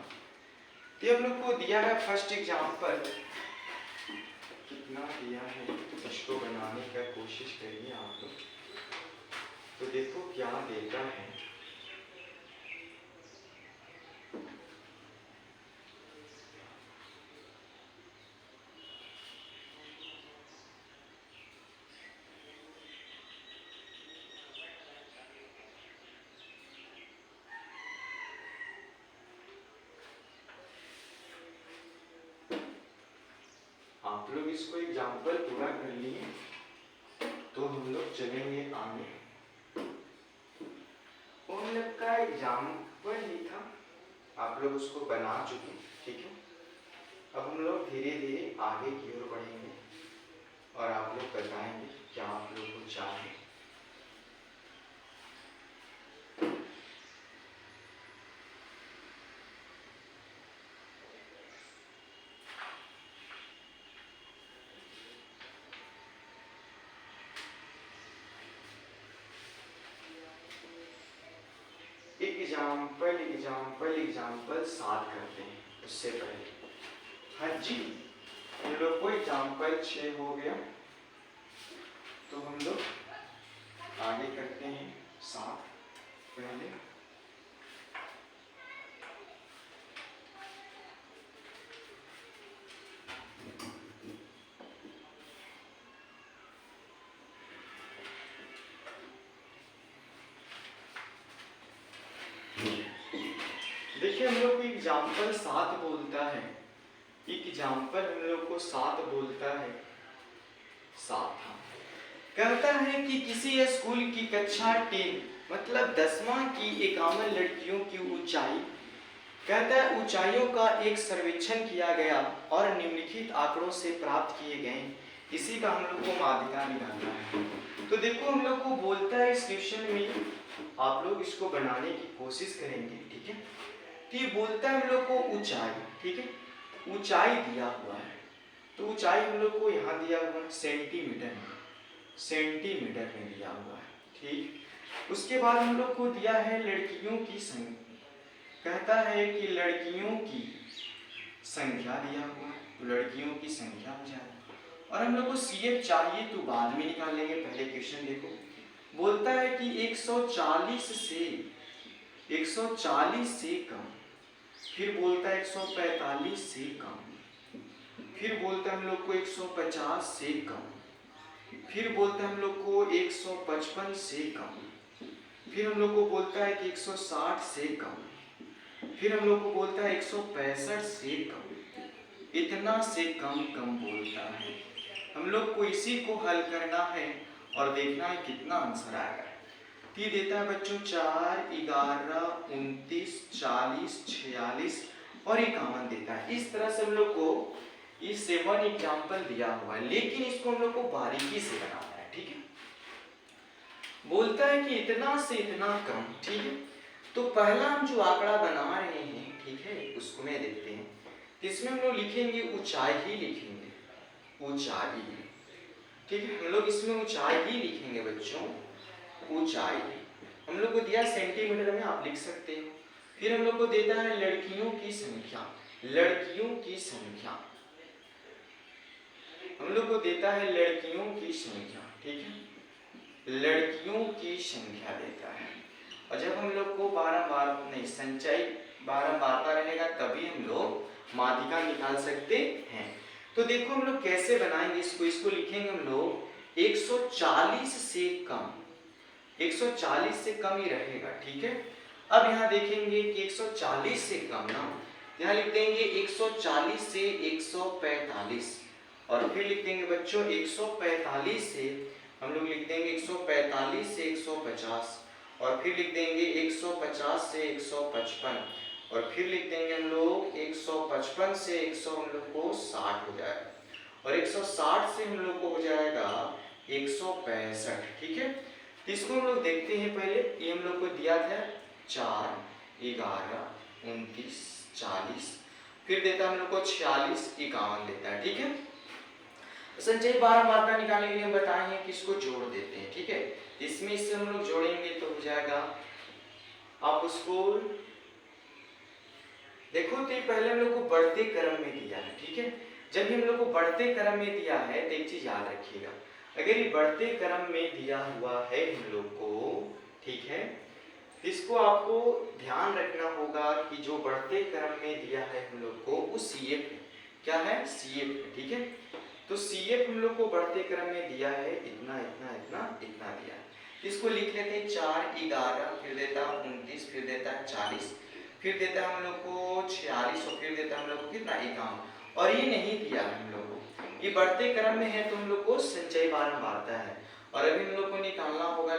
तो हम लोग को दिया है फर्स्ट एग्जाम्पल, कितना दिया है इसको बनाने का कोशिश करिए आप लोग। तो देखो क्या देता है। आप लोग इसको एग्जाम्पल पूरा कर लिए तो हम लोग चलेंगे आगे। उन लोग का एग्जाम्पल ही था, आप लोग उसको बना चुके। ठीक है, अब हम लोग धीरे धीरे आगे की ओर बढ़ेंगे और आप लोग बताएंगे क्या आप लोग को चाहिए। एग्जाम्पल एग्जाम्पल एग्जाम्पल साथ करते हैं। उससे पहले हाँ जी, हम लोग को एग्जाम्पल 6 हो गया, तो हम लोग आगे करते हैं 7 पहले। देखिए हम लोग को एग्जाम्पल 7 बोलता है, एग्जाम्पल हम लोग को 7 बोलता है, 7 कहता है कि किसी स्कूल की कक्षा 10 मतलब 10वां की 51 लड़कियों की ऊंचाई, कहता है ऊंचाइयों का एक सर्वेक्षण किया गया और निम्नलिखित आंकड़ों से प्राप्त किए गए, इसी का हम लोग को माध्यिका निकालना है। तो देखो हम लोग को बोलता है इस क्वेश्चन में, आप लोग इसको बनाने की कोशिश करेंगे, ठीक है। तो ये बोलता है हम लोग को ऊंचाई, ठीक है, ऊंचाई दिया हुआ है, तो ऊंचाई हम लोग को यहाँ दिया हुआ है सेंटीमीटर में दिया हुआ है, ठीक। उसके बाद हम लोग को दिया है लड़कियों की संख्या, कहता है कि लड़कियों की संख्या दिया हुआ है, तो लड़कियों की संख्या हो जाएगी। और हम लोग को CF चाहिए तो बाद में निकाल लेंगे, पहले क्वेश्चन देखो। बोलता है कि 140 से कम, फिर बोलता है 145 से कम, फिर बोलता है हम लोग को 150 से कम, फिर बोलता है हम लोग को 155 से कम, फिर हम लोग को बोलता है कि 160 से कम, फिर हम लोग को बोलता है 165 से कम, इतना से कम बोलता है। हम लोग को इसी को हल करना है और देखना है कितना आंसर आएगा। ये देता है बच्चों 4, 11, 29, 40, 46 और 51 देता है। इस तरह से हम लोग को ये 7 एग्जाम्पल दिया हुआ है, लेकिन इसको हम लोग को बारीकी से बनाना है, ठीक है। बोलता है कि इतना से इतना कम, ठीक है। तो पहला हम जो आंकड़ा बना रहे हैं, ठीक है, उसको में देखते हैं। इसमें हम लोग लिखेंगे ऊंचाई ही लिखेंगे, ऊंचाई, ठीक है। हम लोग इसमें ऊंचाई ही लिखेंगे बच्चों, ऊंचाई। हम लोग को दिया सेंटीमीटर में, आप लिख सकते हो। फिर हम लोग को देता है लड़कियों की संख्या, लड़कियों की संख्या, हम लोग को देता है लड़कियों की संख्या, ठीक है, लड़कियों की संख्या देता है। और जब हम लोग को संचय बारंबारता रहेगा तभी हम लोग माध्यिका निकाल सकते हैं। तो देखो हम लोग कैसे बनाएंगे इसको लिखेंगे हम लोग 140 से कम, 140 से कम ही रहेगा, ठीक है। अब यहाँ देखेंगे कि 140 से कम ना, यहाँ लिख देंगे 140 से 145 और फिर लिख देंगे बच्चों 145 से हम लोग लिख देंगे 145 से 150 और फिर लिख देंगे 150 से 155 और फिर लिख देंगे हम लोग 155 से 100 हम लोग को 60 हो जाएगा और 160 से हम लोग को हो जाएगा 165, ठीक है। इसको हम लोग देखते हैं। पहले ये हम लोग को दिया था 4, 11, 29, 40, फिर देता है हम लोग को 46, 51 देता है, ठीक है। संचय बारंबारता निकालने के लिए हम बताए हैं कि इसको जोड़ देते हैं, ठीक है। इसमें इससे हम लोग जोड़ेंगे तो हो जाएगा, आप उसको देखो तो पहले हम लोग को बढ़ते क्रम में दिया है, ठीक है। जब हम लोग को बढ़ते क्रम में दिया है तो एक चीज याद रखिएगा, अगर ये बढ़ते क्रम में दिया हुआ है हम लोग को, ठीक है, इसको आपको ध्यान रखना होगा कि जो बढ़ते क्रम में दिया है हम लोग को वो CF क्या है, CF, ठीक है। तो CF हम लोग को बढ़ते क्रम में दिया है इतना इतना इतना इतना दिया है। इसको लिख लेते हैं 4, 11, फिर देता है 29, फिर देता है 40, फिर देता है हम लोग को 46 और फिर देता है हम लोग को कितना 51 और ये नहीं दिया है हम लोग को, ये बढ़ते क्रम में है तो हम लोग को संचय बारंबारता है। और अभी हम लोग को निकालना होगा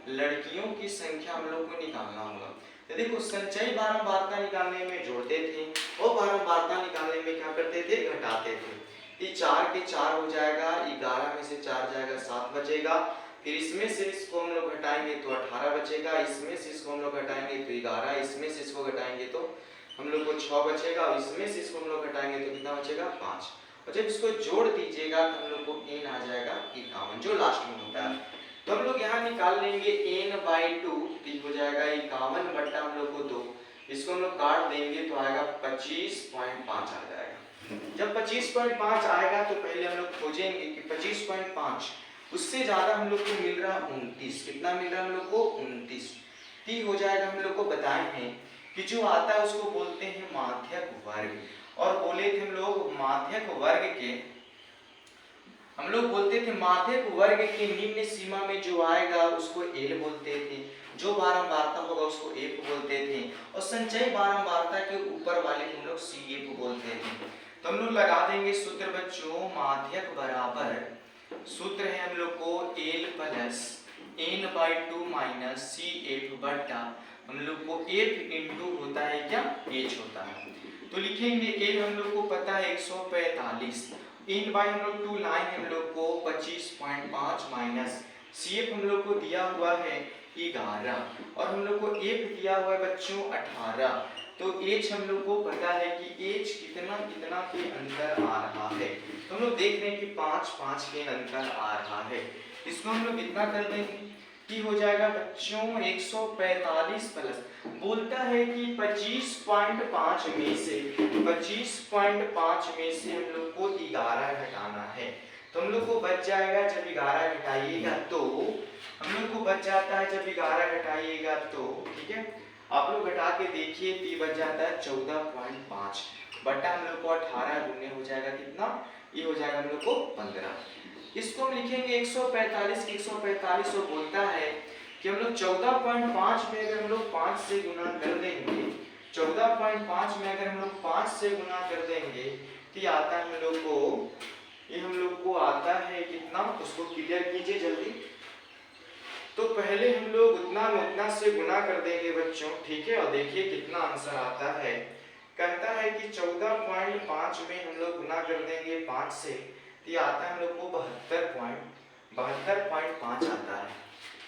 लड़कियों की संख्या हम लोग को निकालना होगा। तो देखो संचय बारंबारता निकालने में जोड़ते थे और बारंबारता निकालने में क्या करते थे, घटाते थे। ये 4 के 4 हो जाएगा, 11 में से 4 जाएगा 7 बचेगा, फिर इसमें से इसको हम लोग घटाएंगे तो 18 बचेगा, इसमें से इसको हम लोग घटाएंगे तो 11, इसमें से इसको घटाएंगे तो हम लोग को 6 बचेगा और इसमें से इसको हम लोग घटाएंगे तो कितना बचेगा 5। और जब इसको जोड़ दीजिएगा तो हम लोग को n आ जाएगा 51 जो लास्ट में होता है। तो हम लोग यहाँ निकाल लेंगे n/2 हो जाएगा 51 बट्टा हम लोग को 2, इसको हम लोग काट देंगे तो आएगा 25.5 आ जाएगा। जब 25.5 आएगा तो पहले हम लोग खोजेंगे कि 25.5 उससे ज्यादा हम लोग को मिल रहा 29, कितना मिल रहा हम लोग को 29, टी हो जाएगा। हम लोग को बताए हैं कि जो आता है उसको बोलते हैं माध्यक वर्ग, और बोले थे हम लोग माध्यक वर्ग के हम लोग बोलते थे माध्यक वर्ग के निम्न सीमा में जो आएगा उसको एल बोलते थे, जो बारंबारता होगा उसको एफ बोलते थे, और संचयी बारंबारता के ऊपर वाले को हम लोग सी एफ बोलते थे। तो हम लोग लगा देंगे सूत्र बच्चों, माध्यक बराबर सूत्र है हम लोग को L plus n/2 minus C F बटा हम लोग को एफ इंटू होता है क्या, एच होता है। तो लिखेंगे एल हम लोग को पता है 145, इन बाई हम लोग 2 लाइन हम लोग को 25.5 माइनस सी एफ हम लोग को दिया हुआ है 11 और हम लोग को एफ दिया हुआ है बच्चों 18। तो एच हम लोग को पता है कि एच कितना कितना के अंतर आ रहा है। तो हम लोग देख रहे हैं कि 5 के अंतर आ रहा है। इसको हम लोग कितना कर देंगे कि हो जाएगा बच्चों 145 प्लस, बोलता है कि 25.5 में से 25.5 में से हम लोग को 11 घटाना है। तो हम लोग को बच जाएगा, जब 11 घटाइएगा तो हम लोग को बच जाता है, जब 11 घटाइएगा तो ठीक है, आप लोग घटा के देखिए तो बच जाता है 14.5 बटा हम लोग को 18 गुने हो जाएगा कितना, ये हो जाएगा हम लोग को 15। इसको हम लिखेंगे 145 के 145 और बोलता है कि हम लोग 14.5 में अगर हम लोग 5 से गुना कर देंगे, 14.5 में अगर हम लोग 5 से गुना कर देंगे तो ये आता है हम लोग को, ये हम लोग को आता है कितना, उसको क्लियर कीजिए जल्दी। तो पहले हम लोग उतना से गुना कर देंगे बच्चों, ठीक है, और देखिए कितना आंसर आता है। कहता है कि 14.5 में हम लोग गुना कर देंगे 5 से, तो ये आता है हम लोग को 72.5 आता है।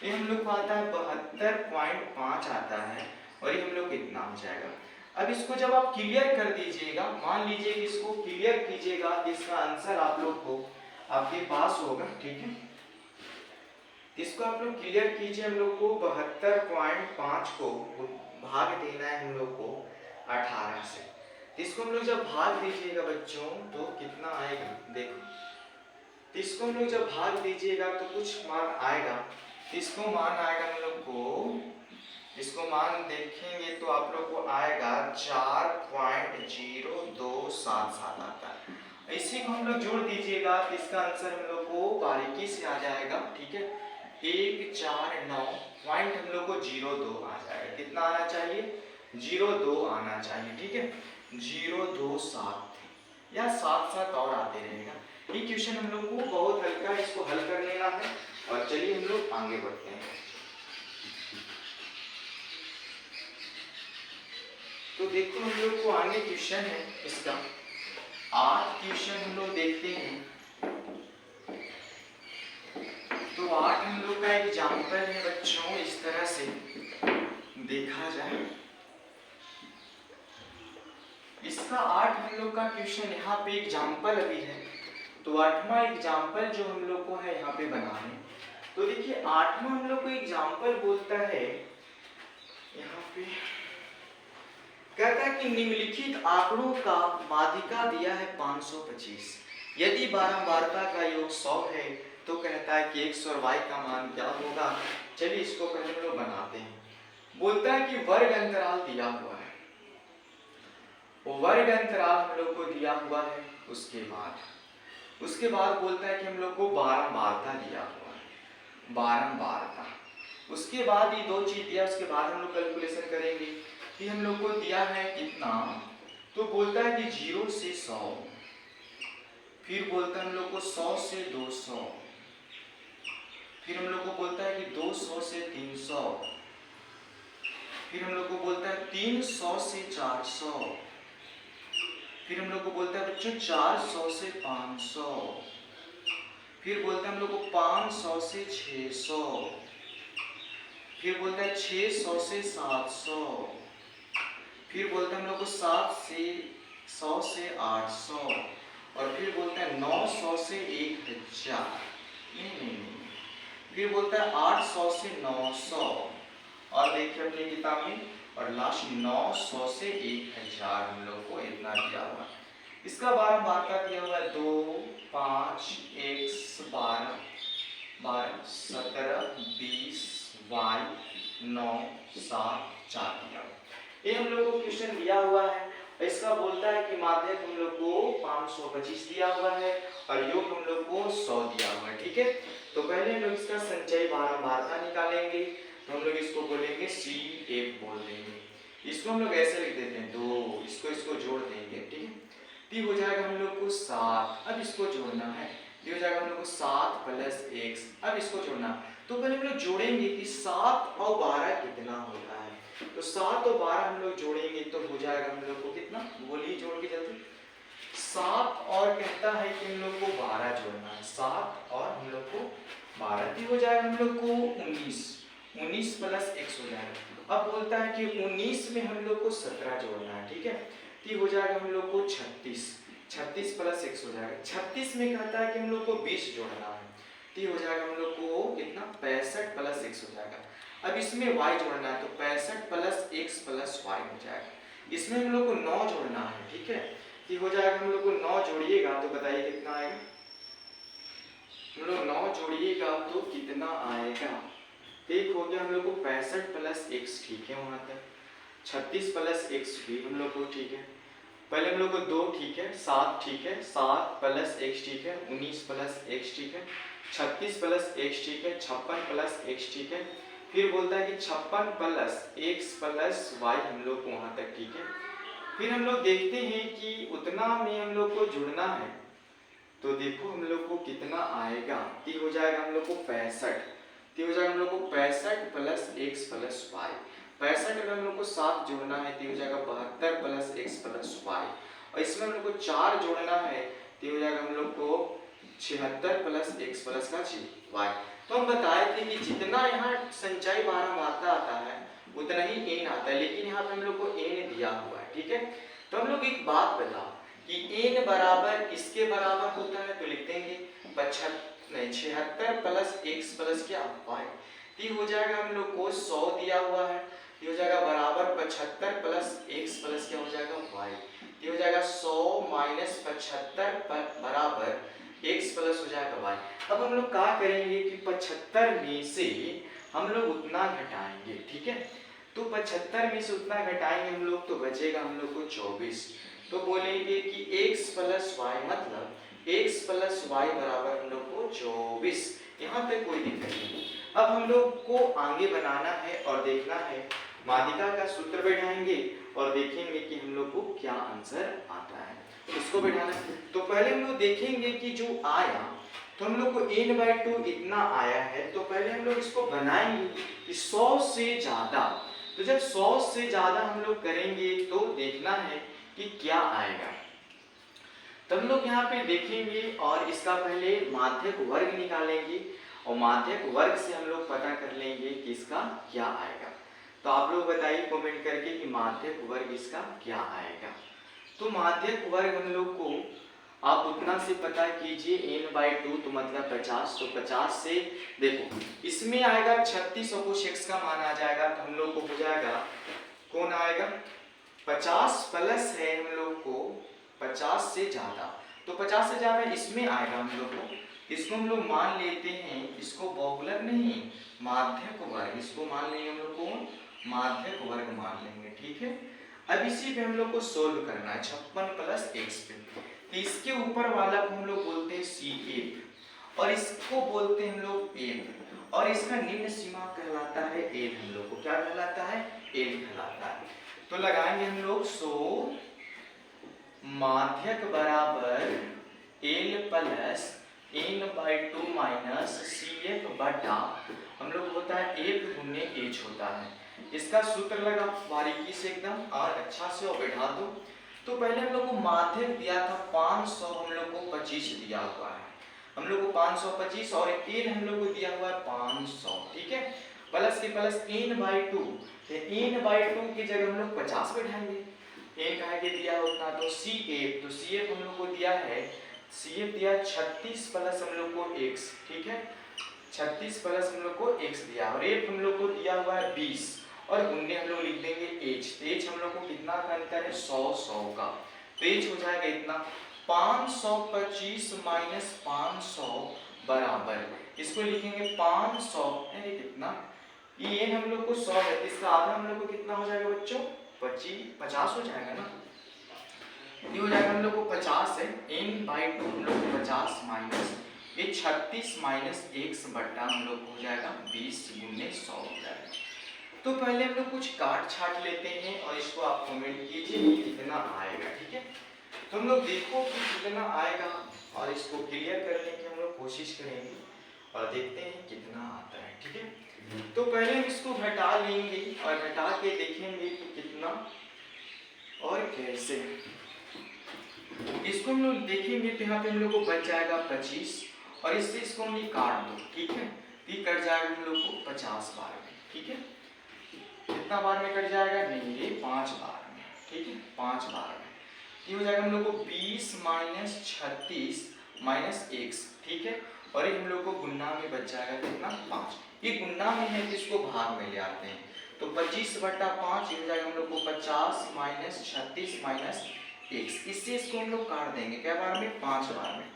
ये हम लोग को आता है 72.5 आता है और ये हम लोग कितना हो जाएगा। अब इसको जब आप क्लियर कर दीजिएगा, मान लीजिए कि इसको क्लियर कीजिएगा, इसका आंसर आप लोग को आपके पास होगा, ठीक है। इसको आप लोग क्लियर कीजिए, हम लोग को 72.5 को भाग देना है हम लोग को 18 से। इसको हम लोग जब भाग दीजिएगा बच्चों तो कितना आएगा, देखो इसको हम लोग जब भाग दीजिएगा तो कुछ मान आएगा, इसको मान आएगा हम लोग को, इसको मान देखेंगे तो आप लोग को आएगा 4.0277 आता है। इसी को हम लोग जोड़ दीजिएगा तो इसका आंसर हम लोग को बारीकी से आ जाएगा, ठीक है, 149 पॉइंट हम लोग को 02 आ जाएगा। कितना आना चाहिए, 02 आना चाहिए, ठीक है, 027 या 7 और आते रहेगा। ये क्वेश्चन हम लोग को बहुत हल्का है, इसको हल कर लेना है और चलिए हम लोग आगे बढ़ते हैं। तो देखो हम लोग को आगे क्वेश्चन है इसका 8 क्वेश्चन हम लोग देखते हैं। तो 8 हम लोग का एग्जाम्पल है बच्चों, इस तरह से देखा जाए इसका 8 हम लोग का क्वेश्चन यहाँ पे एग्जाम्पल अभी है। तो 8वां एग्जाम्पल जो हम लोग को है यहाँ पे बनाना है। तो देखिए 8वां हम लोग को एग्जाम्पल बोलता है यहाँ पे, कहता है कि निम्नलिखित आंकड़ों का माध्यिका दिया है 525, यदि बारंबारता का योग 100 है तो कहता है कि x और y का मान क्या होगा। चलिए इसको पहले हम लोग बनाते हैं। बोलता है कि वर्ग अंतराल दिया हुआ है, वर्ग अंतराल हम लोग को दिया हुआ है, उसके बाद बोलता है कि हम लोग को बारंबारता दिया हुआ है, बारंबारता, उसके बाद ये दो चीज दिया, उसके बाद हम लोग कैलकुलेशन करेंगे कि हम लोग को दिया है कितना। तो बोलता है कि 0 से 100, फिर बोलता है हम लोग को 100 से 200, फिर हम लोग को बोलता है कि 200 से 300, फिर हम लोग को बोलता है 300 से 400, फिर हम लोग को बोलता है बच्चों 400 से 500, फिर बोलता है हम लोग को 500 से 600, फिर बोलता है 600 से 700, फिर बोलता है हम लोग को 100 से 800, और फिर बोलता है 900 से 1000, फिर बोलता है 800 से 900, और देखिए अपनी किताब में, और लास्ट 900 से 1000 हम लोग को इतना दिया हुआ है। इसका बारंबारता दिया हुआ है 2, 5, x 12, 17, 20, y 9, 7, 4 दिया हुआ। ये हम लोग को क्वेश्चन दिया हुआ है इसका बोलता है कि माध्यक हम लोग को 525 दिया हुआ है और योग हम लोग को 100 दिया हुआ है। ठीक है, तो पहले हम लोग इसका संचयी बारंबारता निकालेंगे, तो हम लोग इसको बोलेंगे C1 बोल देंगे। इसको हम लोग ऐसे लिख देते हैं 2, इसको जोड़ देंगे। ठीक है, टी हो जाएगा हम लोग को 7, अब इसको जोड़ना है, ये हो जाएगा हम लोग को 7 प्लस x, अब इसको जोड़ना। तो पहले हम लोग जोड़ेंगे कि 7 और 12 कितना होता है, तो 7 और 12 हम लोग जोड़ेंगे तो हो जाएगा हम लोग को कितना, बोलिए जोड़ के जल्दी। 7 और कहता है कि हम लोग को 12 जोड़ना है, 7 और हम लोग को 12 हो जाएगा हम लोग को 19 प्लस x हो जाएगा। अब बोलता है कि 19 में हम लोग को 17 जोड़ना है। ठीक है, तो हो जाएगा हम लोग को 36 प्लस x हो जाएगा। 36 में कहता है कि हम लोग को 20 जोड़ना है, तो हो जाएगा हम लोग को कितना, 65 प्लस x हो जाएगा। अब इसमें y जोड़ना है, तो 65 प्लस x प्लस y हो जाएगा। इसमें हम लोग को 9 जोड़ना है। ठीक है, तो हो जाएगा हम लोग को 9 जोड़िएगा तो बताइए कितना आएगा, हम लोग 9 जोड़िएगा तो कितना आएगा, एक हो गया हम लोग को 65 प्लस x। ठीक है, वहां तक 36 प्लस x भी हम लोग को ठीक है, पहले हम लोग को 2 ठीक है, 7 ठीक है, 7 प्लस x ठीक है, 19 प्लस x ठीक है, 36 प्लस x ठीक है, 56 प्लस x ठीक है, फिर बोलता है कि 56 प्लस x प्लस y हम लोग को वहां तक ठीक है। फिर हम लोग देखते हैं कि उतना में हम लोग को जुड़ना है, तो देखो हम लोग को कितना आएगा, कि हो जाएगा हम लोग को 65, तो हो जाएगा हम लोग को 65 प्लस x प्लस y। 65 में हम लोग को 7 जोड़ना है, तो हो जाएगा 72 प्लस x प्लस y, और इसमें हम लोग को 4 जोड़ना है, तो हो जाएगा हम लोग को 76 प्लस x प्लस का y। तो हम बताए थे कि जितना यहाँ संचयी बारंबारता आता है उतना ही n आता है, लेकिन यहाँ पे हम लोग को n दिया हुआ है। ठीक है, तो हम लोग एक बात बताओ कि n बराबर इसके बराबर होता है, तो लिख देंगे 76 प्लस x प्लस क्या y, तो हो जाएगा हम लोग को 100 दिया हुआ है, ये हो जाएगा बराबर 75 प्लस x प्लस क्या हो जाएगा y, ये हो जाएगा 100 माइनस 75 बराबर x प्लस हो जाएगा y। अब हम लोग क्या करेंगे कि 75 में से हम लोग उतना घटाएंगे। ठीक है, तो 75 में से उतना घटाएंगे हम लोग, तो बचेगा हम लोग को 24। तो बोलेंगे कि x प्लस y मतलब x प्लस y बराबर हम लोग को 24। यहाँ पे कोई दिक्कत नहीं। अब हम लोग को आगे बनाना है और देखना है, माध्यिका का सूत्र बैठाएंगे और देखेंगे कि हम लोग को क्या आंसर आता है, इसको बैठाना। तो पहले हम लोग देखेंगे कि जो आया, तो हम लोग को n/2 इतना आया है, तो पहले हम लोग इसको बनाएंगे कि 100 से ज्यादा, तो जब 100 से ज्यादा हम लोग करेंगे तो देखना है कि क्या आएगा। तो हम लोग यहाँ पे देखेंगे और इसका पहले माध्यक वर्ग निकालेंगे और माध्यक वर्ग से हम लोग पता कर लेंगे कि इसका क्या आएगा। तो आप लोग बताइए कमेंट करके कि माध्यक वर्ग इसका क्या आएगा। तो माध्यक वर्ग हम लोग को आप उतना से पता कीजिए, n/2 तो मतलब 50, तो 50 से देखो इसमें आएगा 36 और कुछ x का मान आ जाएगा, तो हम लोग को हो जाएगा कौन आएगा 50 प्लस है हम लोग को 50 से ज्यादा, तो 50 से ज्यादा इसमें आएगा हम लोग को, इसको हम लोग मान लेते हैं, इसको बहुलक नहीं माध्यक वर्ग, इसको मान लेंगे हम लोग को माध्यक वर्ग मान लेंगे। ठीक है, अब इसी पे हम लोग को सोल्व करना है 56 प्लस x पे, तो इसके ऊपर वाला को हम लोग बोलते हैं C1 और इसको बोलते हैं हम लोग n, और इसका निम्न सीमा कहलाता है n, हम लोग को क्या कहलाता है n कहलाता है। तो लगाएंगे हम लोग, सो माध्यक बराबर l plus n/2 minus CF बटा हम लोग होता है 1 गुने h होता है। इसका सूत्र लगा बारीकी से एकदम और अच्छा से और बैठा दो। तो पहले हम लोग को माध्यक दिया था 500, हम लोग को 25 दिया हुआ है, हम लोग को 525 और n हम लोग को दिया हुआ है 500। ठीक है, प्लस के प्लस n/2, तो n/2 की जगह हम लोग 50 बैठाएंगे, n कहा के दिया उतना, तो CF, तो CF हम लोग को दिया है, CF दिया 36 प्लस हम लोग को x। ठीक है, 36 प्लस हम लोग को x दिया और f हम लोग को दिया हुआ है 20 और गुणे हम लोग लिख देंगे h, तो h हम लोग को कितना का अंतर है 100 का, तो h हो जाएगा इतना 525 माइनस 500 बराबर, इसको लिखेंगे 500 कितना, ये n हम लोग को 100 है, इसका आधा हम लोग को कितना हो जाएगा बच्चों 50 हो जाएगा ना, ये हो जाएगा हम लोग को 50 है, n/2 हम लोग को 50 माइनस ये 36 माइनस x बट्टा हम लोग को हो जाएगा 20 गुने 100 हो जाएगा। तो पहले हम लोग कुछ काट छाट लेते हैं और इसको आप कमेंट कीजिए कि कितना आएगा, ठीक है। तो हम लोग देखो कि कितना आएगा और इसको क्लियर करने की हम लोग कोशिश करेंगे और देखते हैं कितना आता है, ठीक है। तो पहले हम इसको घटा लेंगे और घटा के देखेंगे कि कितना और कैसे। इसको हम लोग देखेंगे तो यहाँ पे हम लोग को बच जाएगा 25 और इससे इसको हम ये काट दो, ठीक है। ये कट जाएगा हम लोग को 50 बार में, ठीक है। कितना बार में कट जाएगा, नहीं ये 5 बार में, ठीक है, 5 बार में। ये हो जाएगा हम लोग को 20 माइनस 36 माइनस x, ठीक है। और ये हम लोग को गुन्ना में बच जाएगा कितना, 5। ये गुन्ना में है तो इसको भाग में ले आते हैं, तो 25/5 ये हो जाएगा हम लोग को 50 माइनस 36 माइनस x। इससे इसको हम लोग काट देंगे क्या बार में, 5 बार में।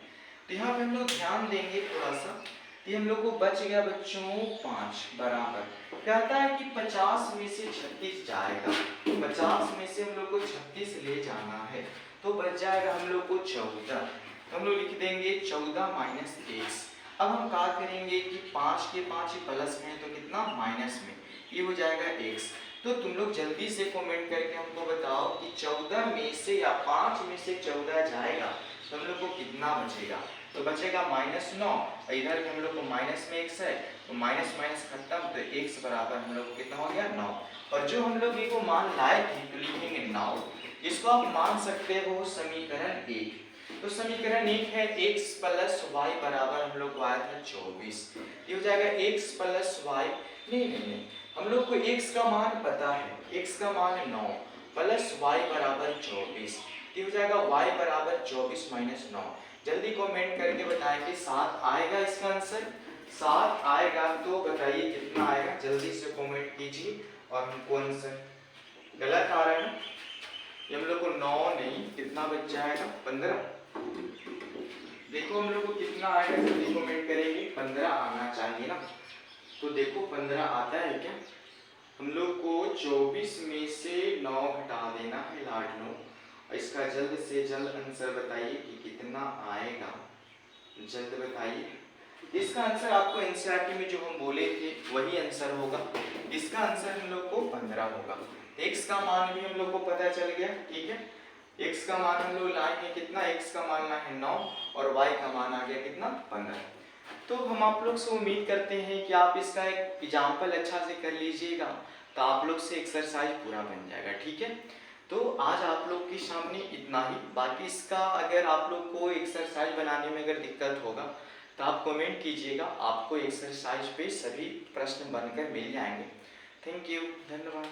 तो यहाँ पे हम लोग ध्यान देंगे थोड़ा सा, ये हम लोग को बच गया बच्चों 5 बराबर, कहता है कि 50 में से 36 जाएगा, 50 में से हम लोग को 36 ले जाना है, तो बच जाएगा हम लोग को 14। हम लोग लिख देंगे 14 माइनस x। अब हम क्या करेंगे कि 5 के 5 प्लस में है तो कितना माइनस में, ये हो जाएगा x। तो तुम लोग जल्दी से कमेंट करके हमको बताओ कि 14 में से या 5 में से 14 जाएगा तो हम लोग को कितना बचेगा। तो बचेगा -9, इधर हम लोग को माइनस में x है तो माइनस माइनस खत्म, तो x बराबर हम लोग को कितना हो गया 9। और जो हम लोग ये को मान लाए थे तो लिखेंगे 9। इसको आप मान सकते हो समीकरण 1। तो समीकरण 1 है x प्लस वाई बराबर हम लोग को आया था 24। ये हो जाएगा x प्लस वाई, नहीं हम लोग को x का मान पता है, x का मान है 9 प्लस वाई बराबर 24। ये हो जाएगा y बराबर 24 माइनस 9। जल्दी कमेंट करके बताएं कि 7 आएगा इसका आंसर। 7 आएगा तो बताइए कितना आएगा, जल्दी से कमेंट कीजिए और हमको आंसर गलत आ रहा है ना, ये हम लोग को 9 नहीं कितना बच जाएगा 15। देखो हम लोग को कितना आएगा, जल्दी कमेंट करेंगे, 15 आना चाहिए ना। तो देखो 15 आता है क्या, हम लोग को 24 में से 9 घटा देना है लाड 9। इसका जल्द से जल्द आंसर बताइए कि कितना आएगा, जल्द बताइए। इसका आंसर आपको एनसीईआरटी में जो हम बोले थे वही आंसर होगा। इसका आंसर हम लोग को 15 होगा। x का मान भी हम लोग को पता चल गया, ठीक है। x का मान हम लोग लाएंगे कितना, x का मान है 9 और y का मान आ गया कितना 15। तो हम आप लोग से उम्मीद करते हैं कि आप इसका एक एग्जाम्पल अच्छा से कर लीजिएगा, तो आप लोग से एक्सरसाइज पूरा बन जाएगा, ठीक है। तो आज आप लोग के सामने इतना ही। बाकी इसका अगर आप लोग को एक्सरसाइज बनाने में अगर दिक्कत होगा तो आप कमेंट कीजिएगा, आपको एक्सरसाइज पे सभी प्रश्न बनकर मिल जाएंगे। थैंक यू, धन्यवाद।